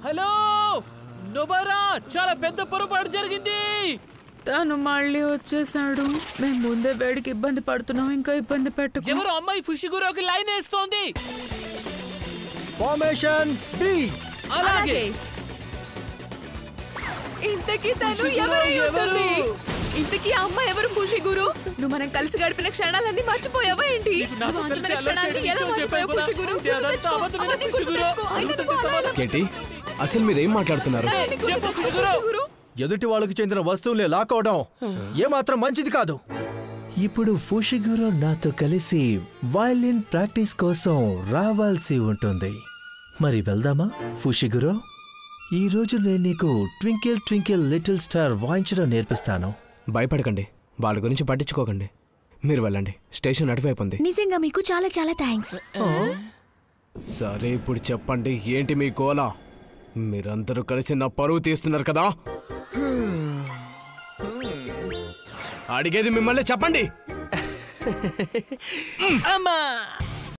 Hello నోబారా, చాలా పెద్ద పొరపాటు జరిగింది. తను మళ్ళీ వచ్చేసాడు. మేము ముందే వేడికి ఇబ్బంది పడుతున్నాం, ఇంకా ఇబ్బంది పెట్టకు. ఎవరు అమ్మాయి ఫుషిగురోకి లైన్ వేస్తోంది. Formation B. అలాగే. ఇంతకీ తను ఎవరు? ఇంతకీ అమ్మ ఎవరు? ఫుషిగురు, నువ్వు మనం కలిసి గడిపిన క్షణాలన్నీ మర్చిపోయావా ఏంటి? కేటీ, అసలు మీరేం మాట్లాడుతున్నారు? ఎదుటి వాళ్ళకి చెందిన వస్తువులే లాక్కోవడం ఏమాత్రం మంచిది కాదు. ఇప్పుడు ఫుషిగురు నాతో కలిసి వయలిన్ ప్రాక్టీస్ కోసం రావాల్సి ఉంటుంది. మరి వెళ్దామా ఫుషిగురు? ఈ రోజు నేను నీకు ట్వింకిల్ ట్వింకిల్ లిటిల్ స్టార్ వాయించడం నేర్పిస్తాను. భయపడకండి, వాళ్ళ గురించి పట్టించుకోకండి. మీరు వెళ్ళండి, స్టేషన్ అటువైపు ఉంది. నిజంగా మీకు చాలా చాలా థ్యాంక్స్. సరే, ఇప్పుడు చెప్పండి, ఏంటి మీ గోల? మీరందరూ కలిసి నా పరువు తీస్తున్నారు కదా. అడిగేది మిమ్మల్ని, చెప్పండి. అమ్మా